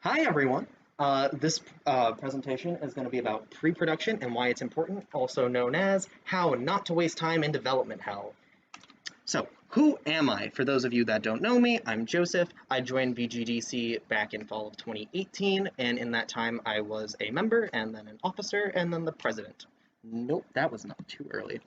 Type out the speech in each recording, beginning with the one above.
Hi, everyone. This presentation is going to be about pre-production and why it's important, also known as how not to waste time in development hell. So, who am I? For those of you that don't know me, I'm Joseph. I joined VGDC back in fall of 2018, and in that time I was a member, and then an officer, and then the president. Nope, that was not too early.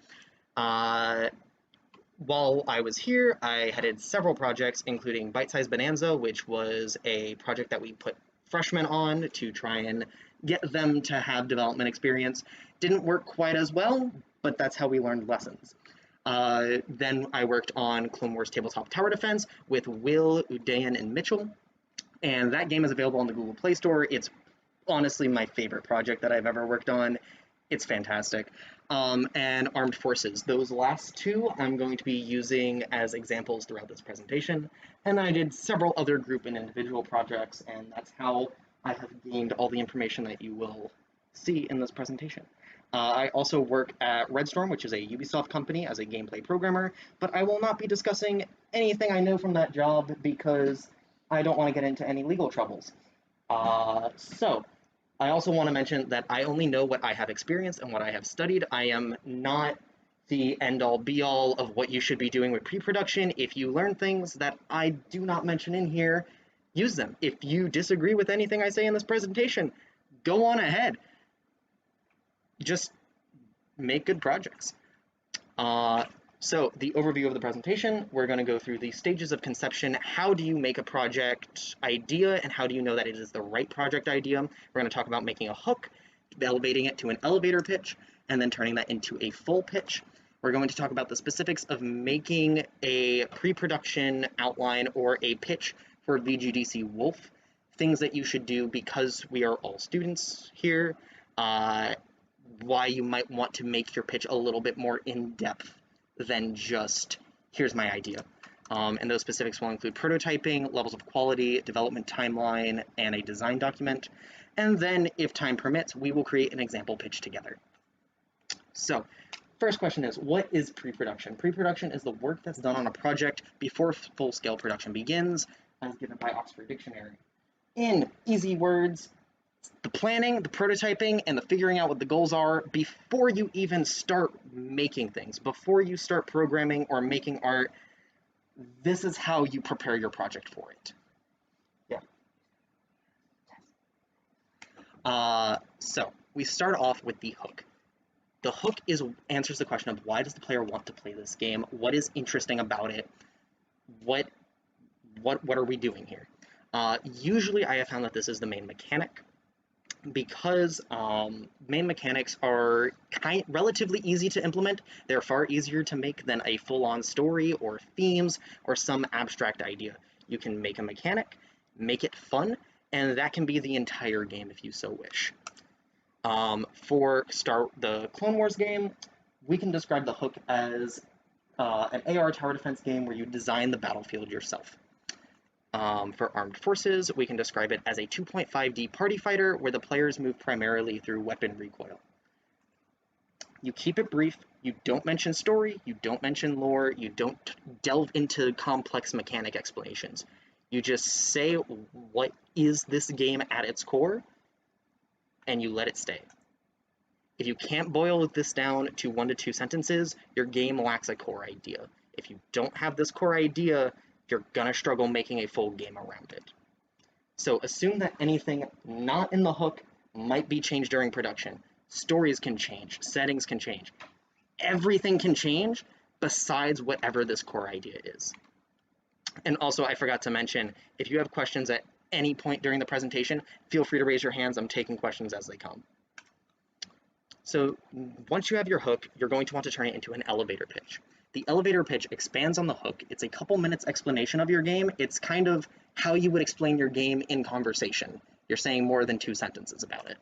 While I was here, I headed several projects, including Bite Size Bonanza, which was a project that we put freshmen on to try and get them to have development experience. Didn't work quite as well, but that's how we learned lessons. Then I worked on Clone Wars Tabletop Tower Defense with Will, Udayan, and Mitchell, and that game is available on the Google Play Store. It's honestly my favorite project that I've ever worked on. It's fantastic. And Armed Forces. Those last two I'm going to be using as examples throughout this presentation. And I did several other group and individual projects, and that's how I have gained all the information that you will see in this presentation. I also work at Red Storm, which is a Ubisoft company, as a gameplay programmer, but I will not be discussing anything I know from that job because I don't want to get into any legal troubles. I also want to mention that I only know what I have experienced and what I have studied. I am not the end-all be-all of what you should be doing with pre-production. If you learn things that I do not mention in here, use them. If you disagree with anything I say in this presentation, go on ahead. Just make good projects. So the overview of the presentation, we're going to go through the stages of conception. How do you make a project idea, and how do you know that it is the right project idea? We're going to talk about making a hook, elevating it to an elevator pitch, and then turning that into a full pitch. We're going to talk about the specifics of making a pre-production outline or a pitch for VGDC Wolf, things that you should do because we are all students here, why you might want to make your pitch a little bit more in-depth than just, here's my idea. And those specifics will include prototyping, levels of quality, development timeline, and a design document. And then, if time permits, we will create an example pitch together. So, first question is, what is pre-production? Pre-production is the work that's done on a project before full-scale production begins, as given by Oxford Dictionary. In easy words, the planning, the prototyping, and the figuring out what the goals are before you even start making things, before you start programming or making art. This is how you prepare your project for it. Yeah. So we start off with the hook. The hook answers the question of why does the player want to play this game? What is interesting about it? What are we doing here? Usually I have found that this is the main mechanic, because main mechanics are relatively easy to implement. They're far easier to make than a full-on story or themes or some abstract idea. You can make a mechanic, make it fun, and that can be the entire game if you so wish. For the Clone Wars game, we can describe the hook as an AR tower defense game where you design the battlefield yourself. For Armed Forces, we can describe it as a 2.5D party fighter where the players move primarily through weapon recoil. You keep it brief, you don't mention story, you don't mention lore, you don't delve into complex mechanic explanations. You just say what is this game at its core, and you let it stay. If you can't boil this down to 1 to 2 sentences, your game lacks a core idea. If you don't have this core idea, you're gonna struggle making a full game around it. So assume that anything not in the hook might be changed during production. Stories can change, settings can change. Everything can change besides whatever this core idea is. And also, I forgot to mention, if you have questions at any point during the presentation, feel free to raise your hands. I'm taking questions as they come. So once you have your hook, you're going to want to turn it into an elevator pitch. The elevator pitch expands on the hook. It's a couple minutes explanation of your game. It's kind of how you would explain your game in conversation. You're saying more than 2 sentences about it.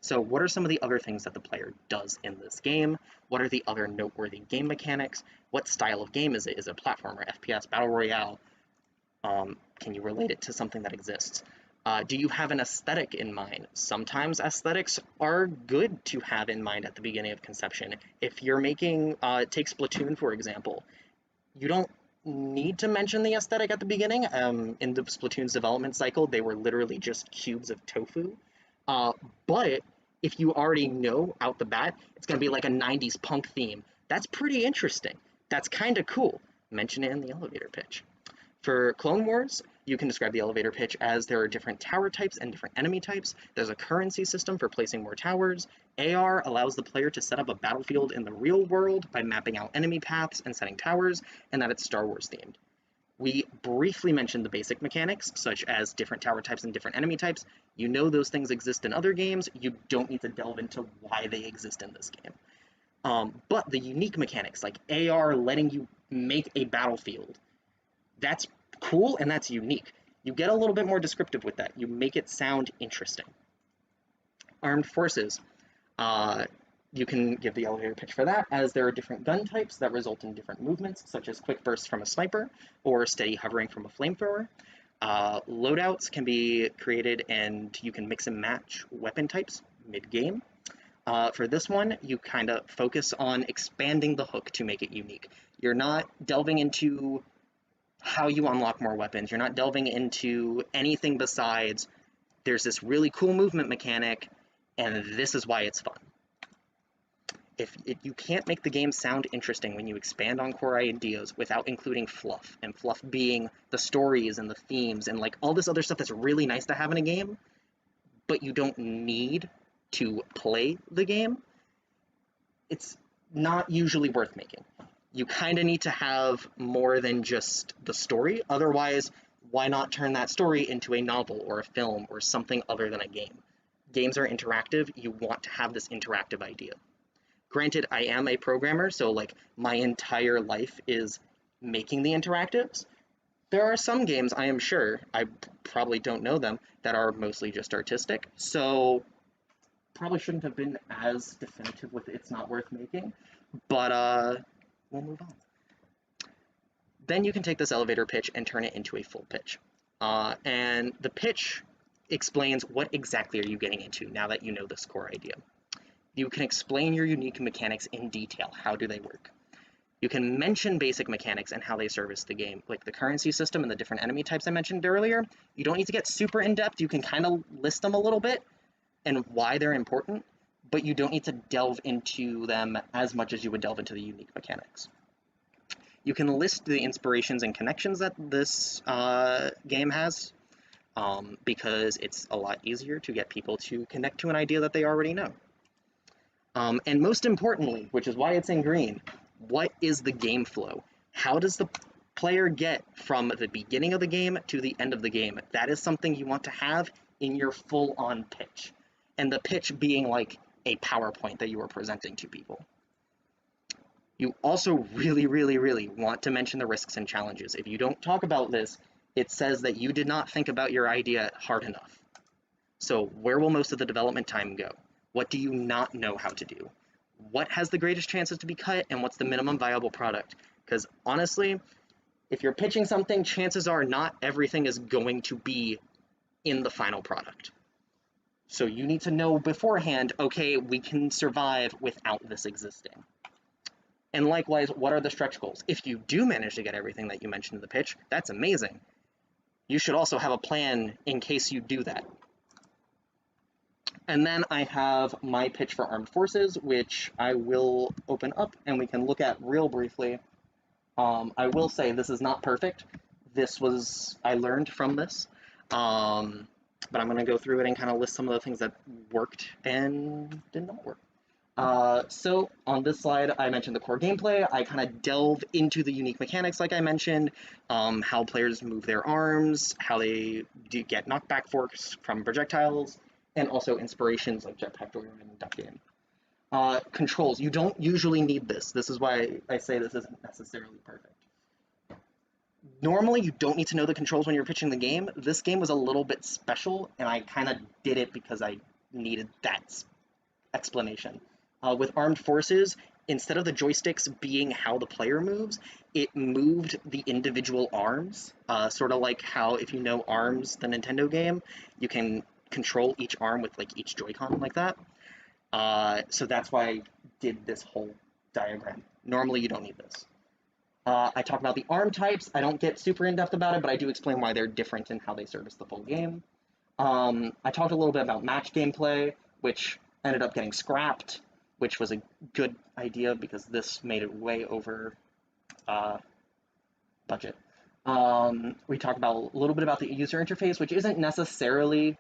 So what are some of the other things that the player does in this game? What are the other noteworthy game mechanics? What style of game is it? Is it a platformer, FPS, battle royale? Can you relate it to something that exists? Do you have an aesthetic in mind? Sometimes aesthetics are good to have in mind at the beginning of conception. If you're making, take Splatoon for example, you don't need to mention the aesthetic at the beginning. In the Splatoon's development cycle, they were literally just cubes of tofu. But if you already know out the bat, it's going to be like a 90s punk theme. That's pretty interesting. That's kind of cool. Mention it in the elevator pitch. For Clone Wars, you can describe the elevator pitch as there are different tower types and different enemy types. There's a currency system for placing more towers. AR allows the player to set up a battlefield in the real world by mapping out enemy paths and setting towers, and that it's Star Wars themed. We briefly mentioned the basic mechanics, such as different tower types and different enemy types. You know those things exist in other games. You don't need to delve into why they exist in this game. But the unique mechanics, like AR letting you make a battlefield, that's cool and that's unique. You get a little bit more descriptive with that. You make it sound interesting. Armed Forces. You can give the elevator pitch for that, as there are different gun types that result in different movements, such as quick bursts from a sniper or steady hovering from a flamethrower. Loadouts can be created and you can mix and match weapon types mid-game. For this one, you kind of focus on expanding the hook to make it unique. You're not delving into how you unlock more weapons. You're not delving into anything besides there's this really cool movement mechanic and this is why it's fun. If you can't make the game sound interesting when you expand on core ideas without including fluff, and fluff being the stories and the themes and like all this other stuff that's really nice to have in a game, but you don't need to play the game, it's not usually worth making. You kind of need to have more than just the story. Otherwise, why not turn that story into a novel or a film or something other than a game? Games are interactive. You want to have this interactive idea. Granted, I am a programmer, so like my entire life is making the interactives. There are some games, I am sure, I probably don't know them, that are mostly just artistic, so probably shouldn't have been as definitive with it's not worth making, but we'll move on. Then you can take this elevator pitch and turn it into a full pitch. And the pitch explains what exactly are you getting into now that you know this core idea. You can explain your unique mechanics in detail. How do they work? You can mention basic mechanics and how they service the game, like the currency system and the different enemy types I mentioned earlier. You don't need to get super in-depth. You can kind of list them a little bit and why they're important, but you don't need to delve into them as much as you would delve into the unique mechanics. You can list the inspirations and connections that this game has, because it's a lot easier to get people to connect to an idea that they already know. And most importantly, which is why it's in green, what is the game flow? How does the player get from the beginning of the game to the end of the game? That is something you want to have in your full-on pitch. And the pitch being like a PowerPoint that you are presenting to people. You also really, really, really want to mention the risks and challenges. If you don't talk about this, it says that you did not think about your idea hard enough. So where will most of the development time go? What do you not know how to do? What has the greatest chances to be cut, and what's the minimum viable product? Because honestly, if you're pitching something, chances are not everything is going to be in the final product. So you need to know beforehand, okay, we can survive without this existing. And likewise, what are the stretch goals? If you do manage to get everything that you mentioned in the pitch, that's amazing. You should also have a plan in case you do that. And then I have my pitch for Armed Forces, which I will open up and we can look at real briefly. I will say this is not perfect. I learned from this, but I'm going to go through it and kind of list some of the things that worked and did not work. So on this slide, I mentioned the core gameplay. I kind of delve into the unique mechanics, like I mentioned, how players move their arms, how they get knockback force from projectiles, and also inspirations like jetpack door and duck in. Controls, you don't usually need this. This is why I say this isn't necessarily perfect. Normally, you don't need to know the controls when you're pitching the game. This game was a little bit special, and I kind of did it because I needed that explanation. With Armed Forces, instead of the joysticks being how the player moves, it moved the individual arms, sort of like how, if you know ARMS, the Nintendo game, you can control each arm with like each Joy-Con like that. So that's why I did this whole diagram. Normally you don't need this. I talk about the arm types. I don't get super in-depth about it, but I do explain why they're different and how they service the full game. I talked a little bit about match gameplay, which ended up getting scrapped, which was a good idea because this made it way over budget. We talked about a little bit about the user interface, which isn't necessarily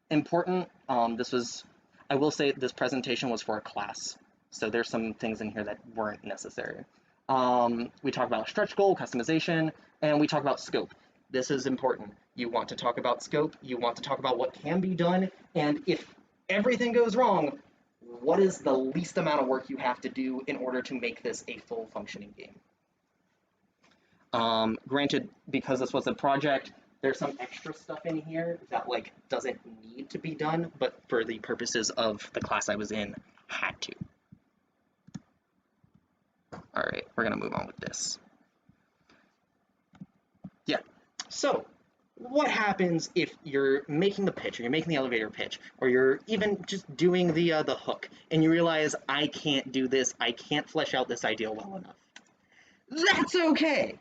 important. I will say this presentation was for a class, so there's some things in here that weren't necessary. We talk about stretch goal, customization, and we talk about scope. This is important. You want to talk about scope, you want to talk about what can be done, and if everything goes wrong, what is the least amount of work you have to do in order to make this a full functioning game. Granted, because this was a project, there's some extra stuff in here that like doesn't need to be done, but for the purposes of the class I was in, had to. All right, we're gonna move on with this. Yeah, so what happens if you're making the pitch, or you're making the elevator pitch, or you're even just doing the hook, and you realize, I can't do this, I can't flesh out this idea well enough? That's okay!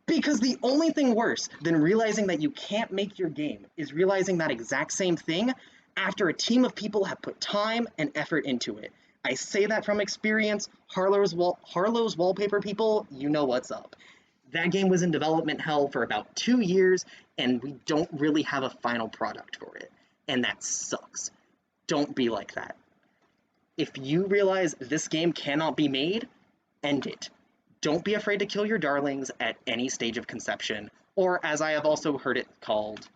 Because the only thing worse than realizing that you can't make your game is realizing that exact same thing after a team of people have put time and effort into it. I say that from experience. Harlow's Wallpaper people, you know what's up. That game was in development hell for about 2 years, and we don't really have a final product for it. And that sucks. Don't be like that. If you realize this game cannot be made, end it. Don't be afraid to kill your darlings at any stage of conception, or as I have also heard it called,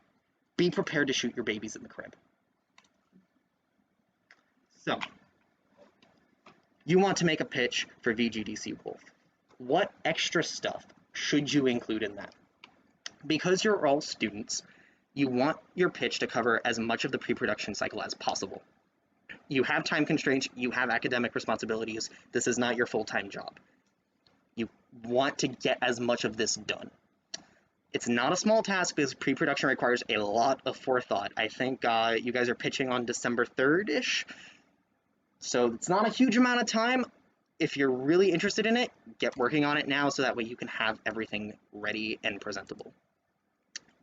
be prepared to shoot your babies in the crib. So, you want to make a pitch for VGDC Wolf. What extra stuff should you include in that? Because you're all students, you want your pitch to cover as much of the pre-production cycle as possible. You have time constraints, you have academic responsibilities, this is not your full-time job. You want to get as much of this done. It's not a small task because pre-production requires a lot of forethought. I think you guys are pitching on December 3rd-ish, so it's not a huge amount of time. If you're really interested in it, get working on it now so that way you can have everything ready and presentable.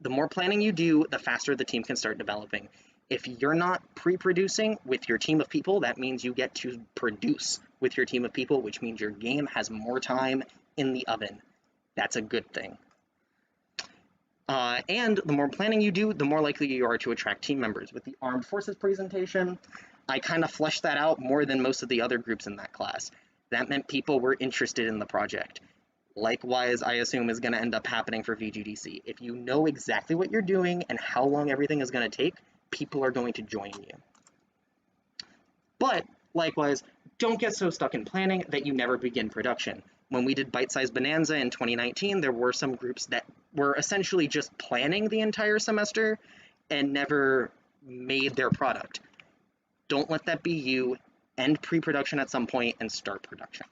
The more planning you do, the faster the team can start developing. If you're not pre-producing with your team of people, that means you get to produce with your team of people, which means your game has more time in the oven. That's a good thing. And the more planning you do, the more likely you are to attract team members. With the Armed Forces presentation, I kind of fleshed that out more than most of the other groups in that class. That meant people were interested in the project. Likewise, I assume is going to end up happening for VGDC. If you know exactly what you're doing and how long everything is going to take, people are going to join you. But, likewise, don't get so stuck in planning that you never begin production. When we did Bite Size Bonanza in 2019, there were some groups that were essentially just planning the entire semester and never made their product. Don't let that be you. End pre-production at some point and start production.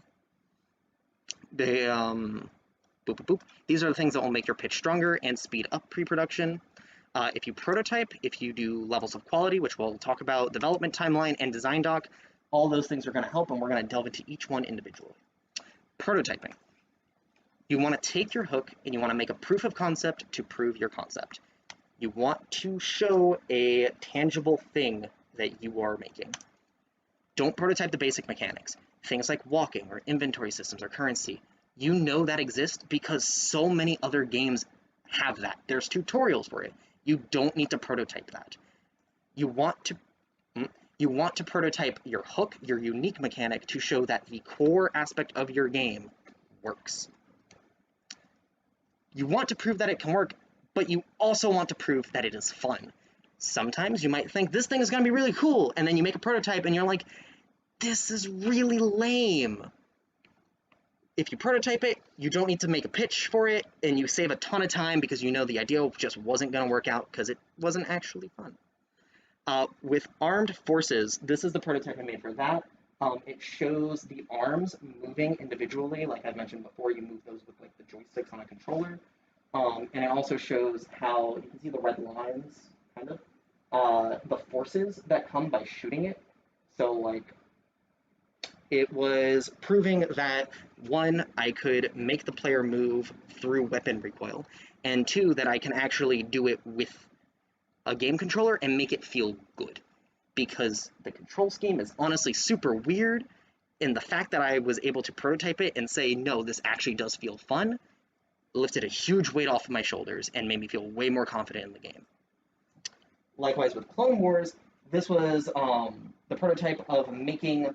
These are the things that will make your pitch stronger and speed up pre-production. If you prototype, if you do levels of quality, which we'll talk about, development timeline, and design doc, all those things are going to help, and we're going to delve into each one individually. Prototyping. You want to take your hook and you want to make a proof of concept to prove your concept. You want to show a tangible thing that you are making. Don't prototype the basic mechanics. Things like walking or inventory systems or currency. You know that exists because so many other games have that. There's tutorials for it. You don't need to prototype that. You want to prototype your hook, your unique mechanic, to show that the core aspect of your game works. You want to prove that it can work, but you also want to prove that it is fun. Sometimes you might think this thing is going to be really cool, and then you make a prototype and you're like, this is really lame. If you prototype it, you don't need to make a pitch for it, and you save a ton of time because you know the idea just wasn't going to work out because it wasn't actually fun. With Armed Forces, this is the prototype I made for that. It shows the arms moving individually, like I mentioned before, you move those with like the joysticks on a controller. And it also shows how, you can see the red lines, kind of, the forces that come by shooting it. So like, It was proving that, one, I could make the player move through weapon recoil, and two, that I can actually do it with a game controller and make it feel good. Because the control scheme is honestly super weird, and the fact that I was able to prototype it and say, no, this actually does feel fun, lifted a huge weight off of my shoulders and made me feel way more confident in the game. Likewise with Clone Wars, this was the prototype of making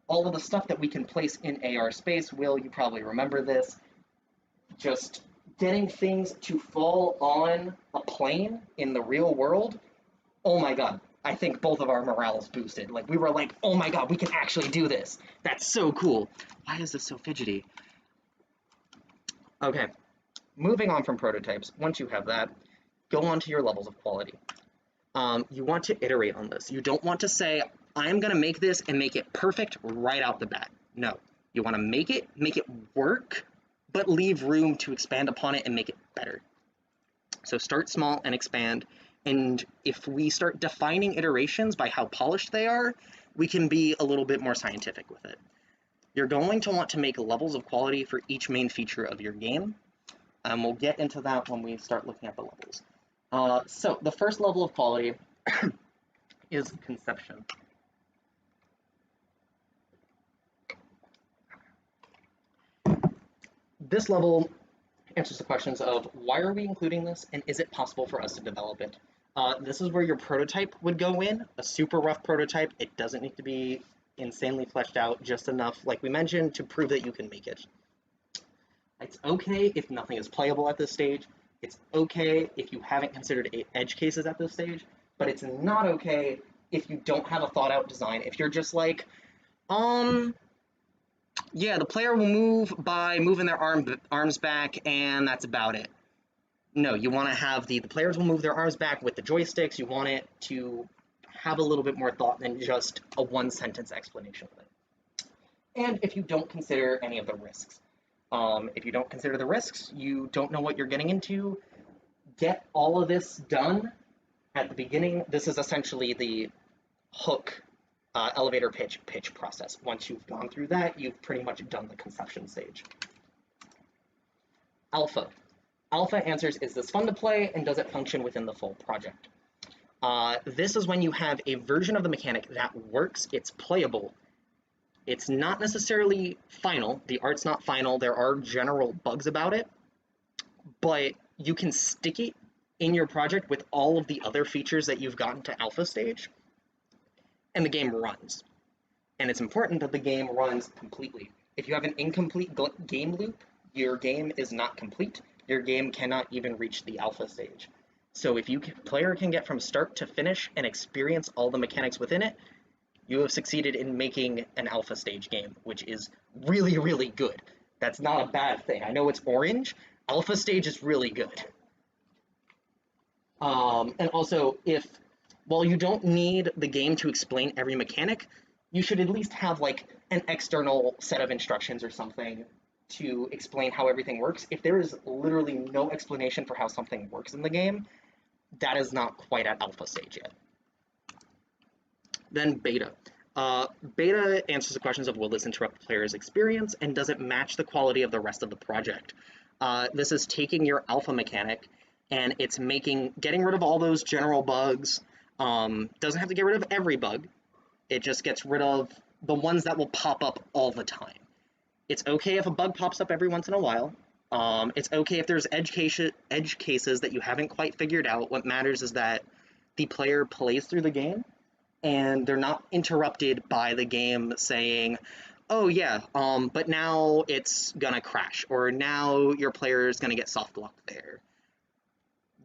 all of the stuff that we can place in AR space. Will, you probably remember this. Just getting things to fall on a plane in the real world. Oh my god, I think both of our morales boosted. Like, we were like, oh my god, we can actually do this. That's so cool. Why is this so fidgety? Okay, moving on from prototypes. Once you have that, go on to your levels of quality. You want to iterate on this. You don't want to say, I'm going to make this and make it perfect right out the bat. No. You want to make it work, but leave room to expand upon it and make it better. So start small and expand. And if we start defining iterations by how polished they are, we can be a little bit more scientific with it. You're going to want to make levels of quality for each main feature of your game. We'll get into that when we start looking at the levels. So the first level of quality is conception. This level answers the questions of why are we including this and is it possible for us to develop it? This is where your prototype would go in, a super rough prototype. It doesn't need to be insanely fleshed out, just enough, like we mentioned, to prove that you can make it. It's okay if nothing is playable at this stage. It's okay if you haven't considered edge cases at this stage, but it's not okay if you don't have a thought out design. If you're just like, yeah, the player will move by moving their arms back and that's about it. No, you want to have the players will move their arms back with the joysticks. You want it to have a little bit more thought than just a one-sentence explanation of it. And if you don't consider any of the risks. If you don't consider the risks, you don't know what you're getting into, get all of this done at the beginning. This is essentially the hook, elevator pitch process. Once you've gone through that, you've pretty much done the conception stage. Alpha. Alpha answers, is this fun to play, and does it function within the full project? This is when you have a version of the mechanic that works, it's playable. It's not necessarily final. The art's not final. There are general bugs about it, but you can stick it in your project with all of the other features that you've gotten to alpha stage, and the game runs. And it's important that the game runs completely. If you have an incomplete game loop, your game is not complete. Your game cannot even reach the alpha stage. So if player can get from start to finish and experience all the mechanics within it, you have succeeded in making an alpha stage game, which is really, really good. That's not a bad thing. I know it's orange. Alpha stage is really good. And also, while you don't need the game to explain every mechanic, you should at least have like an external set of instructions or something to explain how everything works. If there is literally no explanation for how something works in the game, that is not quite at alpha stage yet. Then beta. Beta answers the questions of will this interrupt the player's experience and does it match the quality of the rest of the project? This is taking your alpha mechanic and it's getting rid of all those general bugs. Doesn't have to get rid of every bug. It just gets rid of the ones that will pop up all the time. It's okay if a bug pops up every once in a while. It's okay if there's edge cases that you haven't quite figured out. What matters is that the player plays through the game and they're not interrupted by the game saying, oh yeah, but now it's gonna crash, or now your player is gonna get soft locked there.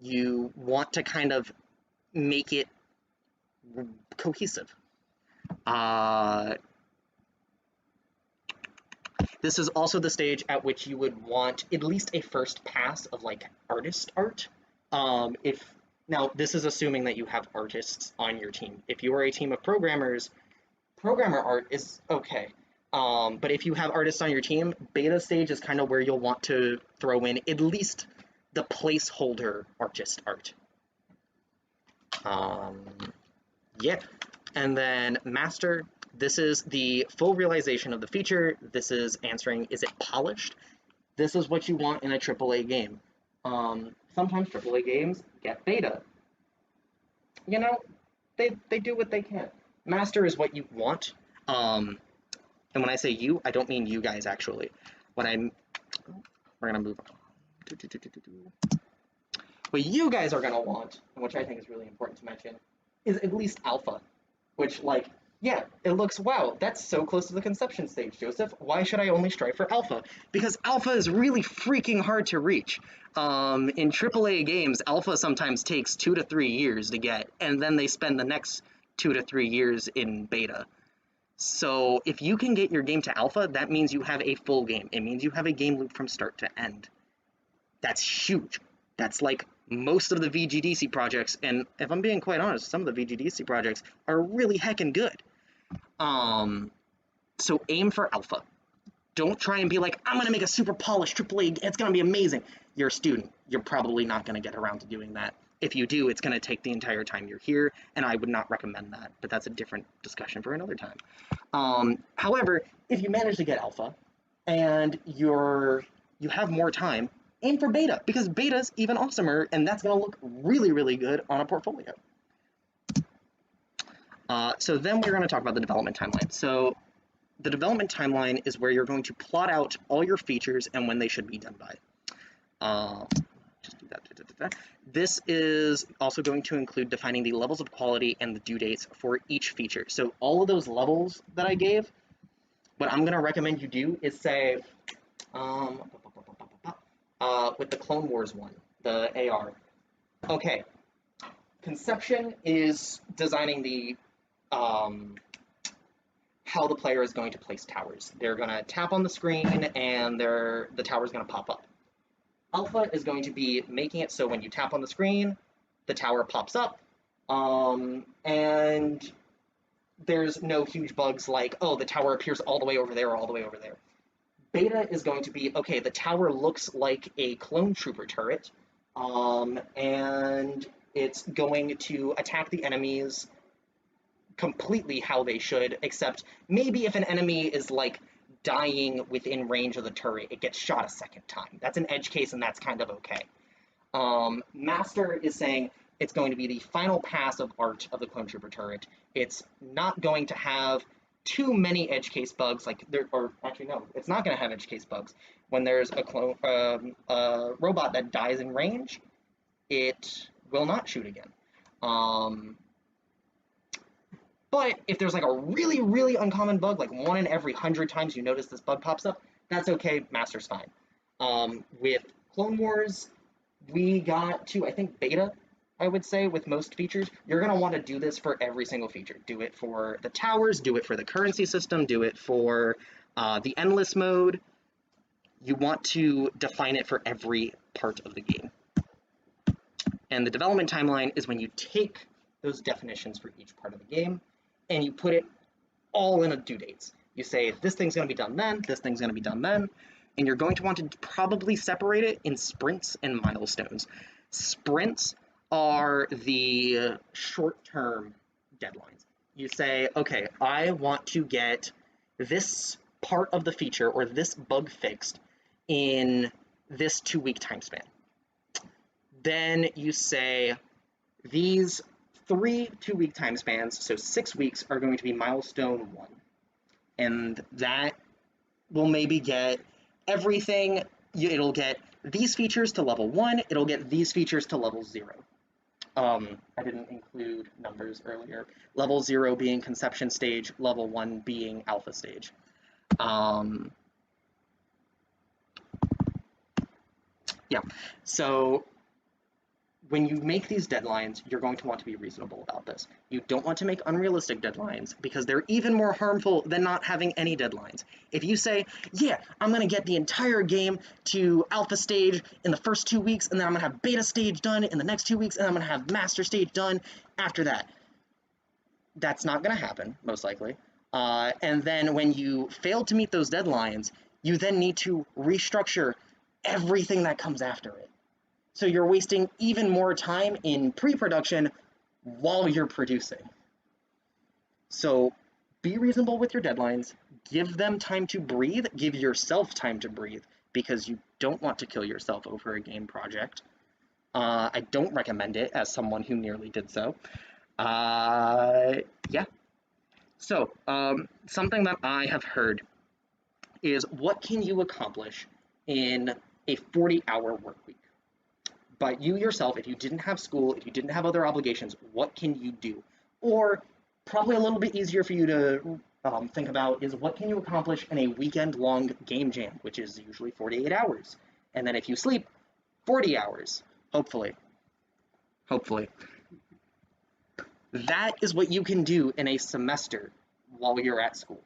You want to kind of make it cohesive. This is also the stage at which you would want at least a first pass of like artist art. Now, this is assuming that you have artists on your team. If you are a team of programmers, programmer art is okay. But if you have artists on your team, beta stage is kind of where you'll want to throw in at least the placeholder artist art. Yeah. And then master. This is the full realization of the feature. This is answering, is it polished? This is what you want in a AAA game. Sometimes AAA games get beta. You know, they do what they can. Master is what you want. And when I say you, I don't mean you guys, actually. We're gonna move on. What you guys are gonna want, and which I think is really important to mention, is at least alpha. Which, like, yeah, it looks, wow, that's so close to the conception stage, Joseph. Why should I only strive for alpha? Because alpha is really freaking hard to reach. In AAA games, alpha sometimes takes 2 to 3 years to get, and then they spend the next 2 to 3 years in beta. So if you can get your game to alpha, that means you have a full game. It means you have a game loop from start to end. That's huge. That's like most of the VGDC projects, and if I'm being quite honest, some of the VGDC projects are really heckin' good. So aim for alpha. Don't try and be like, I'm gonna make a super polished AAA, it's gonna be amazing. You're a student. You're probably not gonna get around to doing that. If you do, it's gonna take the entire time you're here, and I would not recommend that, but that's a different discussion for another time. However, if you manage to get alpha, and you have more time, aim for beta, because beta's even awesomer, and that's gonna look really, really good on a portfolio. So then we're gonna talk about the development timeline. So the development timeline is where you're going to plot out all your features and when they should be done by. Just do that. This is also going to include defining the levels of quality and the due dates for each feature. So all of those levels that I gave, what I'm going to recommend you do is say, with the Clone Wars one, the AR. Okay, conception is designing the how the player is going to place towers. They're going to tap on the screen and the tower is going to pop up. Alpha is going to be making it so when you tap on the screen, the tower pops up, and there's no huge bugs like, oh, the tower appears all the way over there or all the way over there. Beta is going to be, okay, the tower looks like a clone trooper turret, and it's going to attack the enemies completely how they should, except maybe if an enemy is like dying within range of the turret, it gets shot a second time. That's an edge case, and that's kind of okay. Master is saying it's going to be the final pass of art of the clone trooper turret. It's not going to have too many edge case bugs, like there, or actually no, it's not going to have edge case bugs. When there's a clone robot that dies in range, it will not shoot again. But if there's like a really, really uncommon bug, like 1 in every 100 times you notice this bug pops up, that's okay, Master's fine. With Clone Wars, we got to, I think, beta, I would say, with most features. You're going to want to do this for every single feature. Do it for the towers, do it for the currency system, do it for the endless mode. You want to define it for every part of the game. And the development timeline is when you take those definitions for each part of the game, and you put it all in a due dates. You say, this thing's going to be done then, this thing's going to be done then, and you're going to want to probably separate it in sprints and milestones. Sprints are the short-term deadlines. You say, okay, I want to get this part of the feature or this bug fixed in this 2-week time span. Then you say, these 3 2-week time spans, so 6 weeks, are going to be milestone 1. And that will maybe get everything. It'll get these features to level 1, it'll get these features to level 0. I didn't include numbers earlier. Level 0 being conception stage, level 1 being alpha stage. Yeah, so when you make these deadlines, you're going to want to be reasonable about this. You don't want to make unrealistic deadlines because they're even more harmful than not having any deadlines. If you say, yeah, I'm going to get the entire game to alpha stage in the first 2 weeks, and then I'm going to have beta stage done in the next 2 weeks, and I'm going to have master stage done after that. That's not going to happen, most likely. And then when you fail to meet those deadlines, you then need to restructure everything that comes after it. So you're wasting even more time in pre-production while you're producing. So be reasonable with your deadlines, give them time to breathe, give yourself time to breathe, because you don't want to kill yourself over a game project. I don't recommend it as someone who nearly did so. Yeah. So, something that I have heard is, what can you accomplish in a 40-hour work week? But you yourself, if you didn't have school, if you didn't have other obligations, what can you do? Or probably a little bit easier for you to think about is, what can you accomplish in a weekend-long game jam, which is usually 48 hours. And then if you sleep, 40 hours, hopefully. Hopefully. That is what you can do in a semester while you're at school.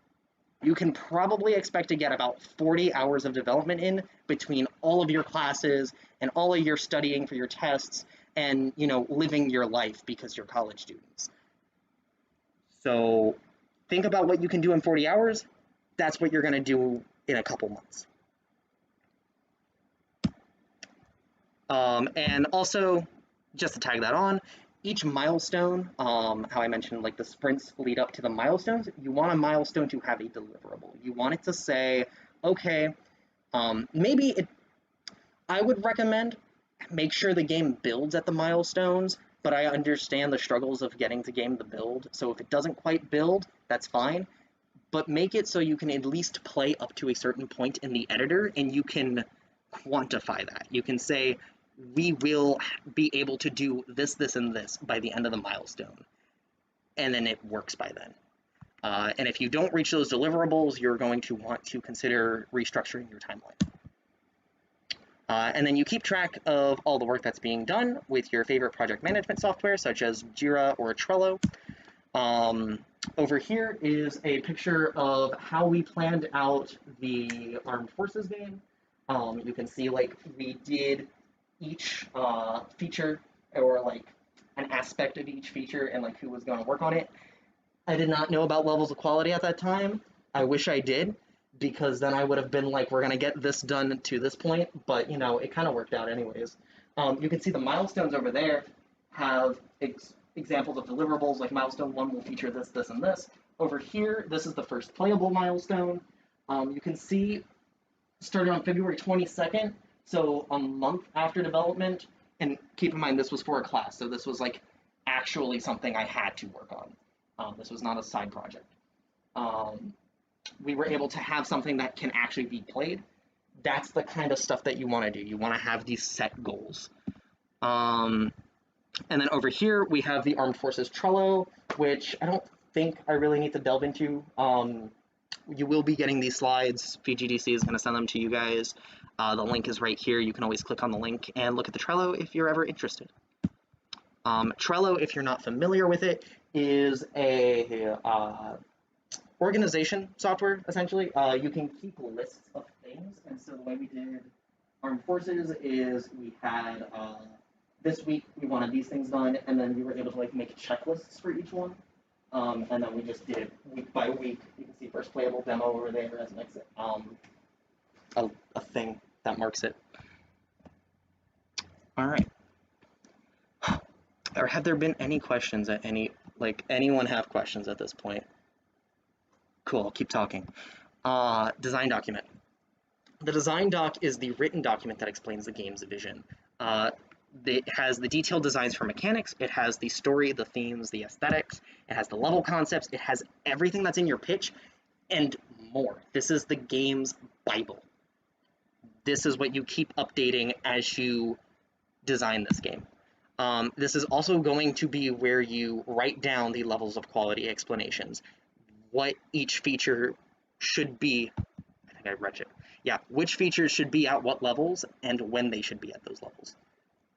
You can probably expect to get about 40 hours of development in between all of your classes and all of your studying for your tests and, you know, living your life because you're college students. So think about what you can do in 40 hours. That's what you're going to do in a couple months. And also, just to tag that on, each milestone, how I mentioned, like the sprints lead up to the milestones, you want a milestone to have a deliverable. You want it to say, okay, I would recommend make sure the game builds at the milestones, but I understand the struggles of getting the game to build. So if it doesn't quite build, that's fine, but make it so you can at least play up to a certain point in the editor and you can quantify that. You can say, we will be able to do this, this, and this by the end of the milestone. And then it works by then. And if you don't reach those deliverables, you're going to want to consider restructuring your timeline. And then you keep track of all the work that's being done with your favorite project management software, such as Jira or Trello. Over here is a picture of how we planned out the Armed Forces game. You can see, like, we did each feature, or like an aspect of each feature, and like who was going to work on it. I did not know about levels of quality at that time. I wish I did, because then I would have been like, we're going to get this done to this point, but you know, it kind of worked out anyways. You can see the milestones over there have examples of deliverables, like milestone 1 will feature this, this, and this. Over here, this is the first playable milestone. You can see, starting on February 22nd, so a month after development, and keep in mind this was for a class, so this was like actually something I had to work on. This was not a side project. We were able to have something that can actually be played. That's the kind of stuff that you want to do. You want to have these set goals. And then over here we have the Armed Forces Trello, which I don't think I really need to delve into. You will be getting these slides. VGDC is going to send them to you guys. The link is right here. You can always click on the link and look at the Trello if you're ever interested. Trello, if you're not familiar with it, is a organization software, essentially. You can keep lists of things, and so the way we did Armed Forces is we had, this week we wanted these things done, and then we were able to like make checklists for each one. And then we just did week by week. You can see first playable demo over there as an exit, a thing that marks it. All right. Or have there been any questions at any, like, anyone have questions at this point? Cool, I'll keep talking. Design document. The design doc is the written document that explains the game's vision. It has the detailed designs for mechanics, it has the story, the themes, the aesthetics, it has the level concepts, it has everything that's in your pitch, and more. This is the game's Bible. This is what you keep updating as you design this game. This is also going to be where you write down the levels of quality explanations, what each feature should be. I think I read it. Yeah, which features should be at what levels and when they should be at those levels.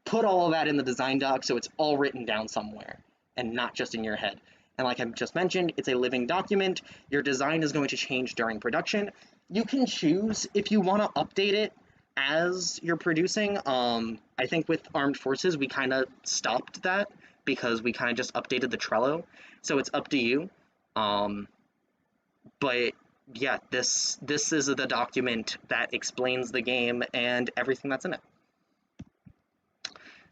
Put all of that in the design doc so it's all written down somewhere and not just in your head. And like I just mentioned, it's a living document. Your design is going to change during production. You can choose if you want to update it as you're producing. I think with Armed Forces, we kind of stopped that because we kind of just updated the Trello. So it's up to you. But yeah, this is the document that explains the game and everything that's in it.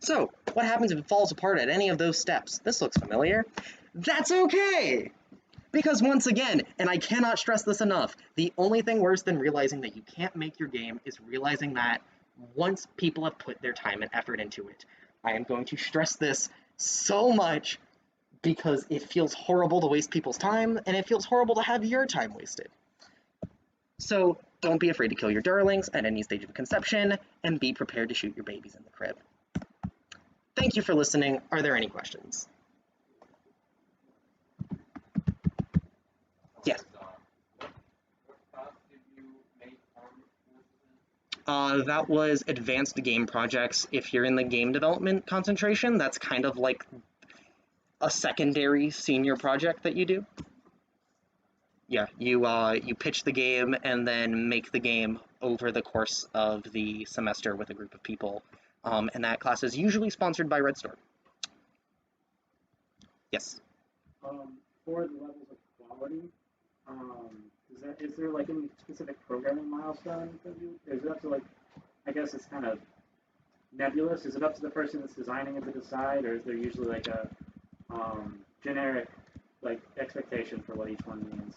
So, what happens if it falls apart at any of those steps? This looks familiar. That's okay! Because once again, and I cannot stress this enough, the only thing worse than realizing that you can't make your game is realizing that once people have put their time and effort into it. I am going to stress this so much because it feels horrible to waste people's time, and it feels horrible to have your time wasted. So don't be afraid to kill your darlings at any stage of conception, and be prepared to shoot your babies in the crib. Thank you for listening. Are there any questions? Yes. That was advanced game projects. If you're in the game development concentration, that's kind of like a secondary senior project that you do. Yeah, you pitch the game and then make the game over the course of the semester with a group of people, and that class is usually sponsored by Red Store. Yes. For the levels of quality, is there like any specific programming milestone that you? Is it up to like? I guess it's kind of nebulous. Is it up to the person that's designing it to decide, or is there usually like a generic like expectation for what each one means?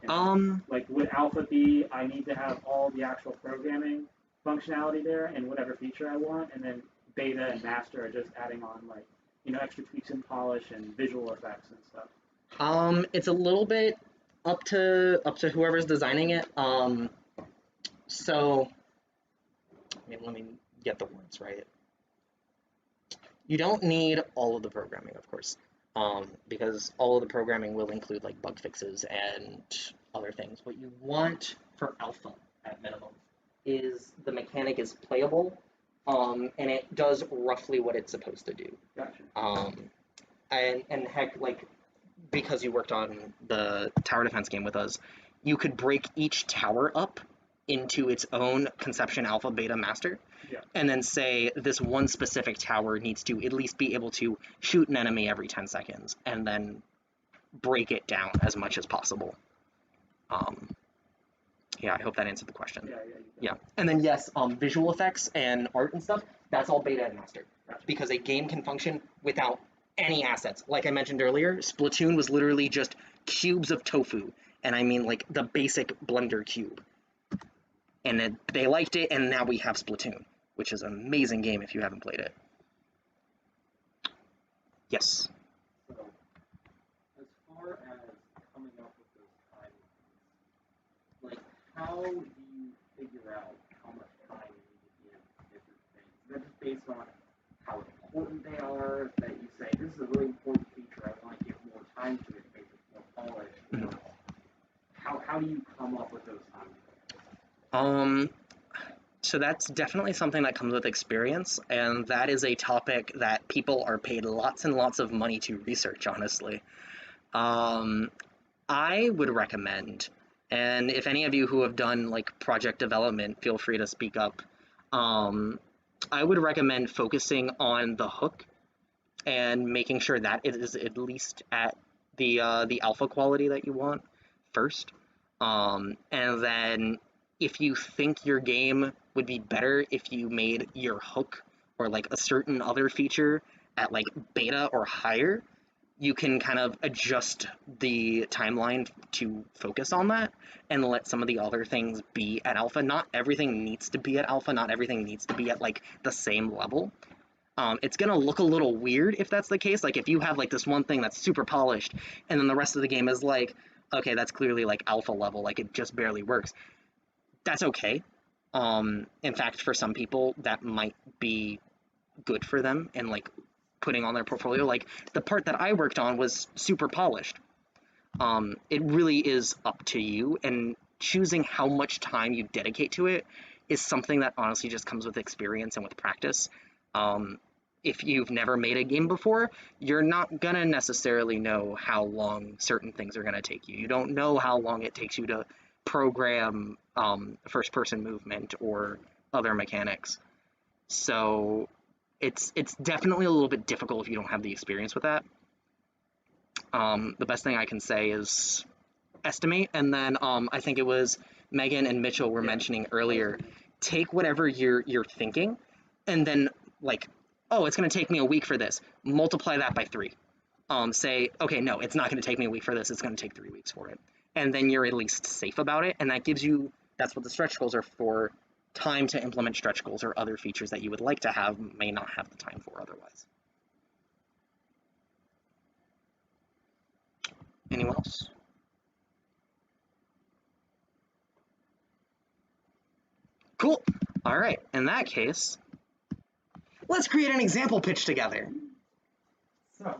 And, like would alpha be I need to have all the actual programming functionality there and whatever feature I want, and then beta and master are just adding on like extra tweaks and polish and visual effects and stuff. It's a little bit up to whoever's designing it. So let me get the words right. You don't need all of the programming, of course, because all of the programming will include like bug fixes and other things. What you want for alpha, at minimum, is the mechanic is playable, and it does roughly what it's supposed to do. Gotcha. And heck, like, because you worked on the tower defense game with us, you could break each tower up into its own conception alpha, beta, master, yeah. And then say this one specific tower needs to at least be able to shoot an enemy every 10 seconds, and then break it down as much as possible. Yeah, I hope that answered the question. Yeah. And then yes, visual effects and art and stuff, that's all beta and master. Gotcha. Because a game can function without any assets. Like I mentioned earlier, Splatoon was literally just cubes of tofu, and I mean like the basic Blender cube. And they liked it, and now we have Splatoon, which is an amazing game if you haven't played it. Yes? So, as far as coming up with those timelines, like, how do you figure out how much time you need to give different things? Is that just based on how important they are, that you say, this is a really important feature, I want to give more time to it, make it more polished? Mm-hmm. How do you come up with those timelines? So that's definitely something that comes with experience, and that is a topic that people are paid lots and lots of money to research, honestly. I would recommend, and if any of you who have done like project development, feel free to speak up. I would recommend focusing on the hook and making sure that it is at least at the alpha quality that you want first, and then if you think your game would be better if you made your hook or like a certain other feature at like beta or higher, you can kind of adjust the timeline to focus on that and let some of the other things be at alpha. Not everything needs to be at alpha, not everything needs to be at like the same level. It's gonna look a little weird if that's the case. Like if you have like this one thing that's super polished and then the rest of the game is like, okay, that's clearly like alpha level, like it just barely works. That's okay. In fact, for some people, that might be good for them and like putting on their portfolio. Like the part that I worked on was super polished. It really is up to you, and choosing how much time you dedicate to it is something that honestly just comes with experience and with practice. If you've never made a game before, you're not gonna necessarily know how long certain things are gonna take you. You don't know how long it takes you to program first-person movement or other mechanics. So it's definitely a little bit difficult if you don't have the experience with that. The best thing I can say is estimate, and then I think it was Megan and Mitchell were mentioning earlier, take whatever you're thinking, and then like, oh, it's going to take me a week for this. Multiply that by 3. say, okay, no, it's not going to take me a week for this, it's going to take 3 weeks for it. And then you're at least safe about it, and that gives you, that's what the stretch goals are for, time to implement stretch goals or other features that you would like to have, may not have the time for otherwise. Anyone else? Cool. All right, in that case, let's create an example pitch together. So,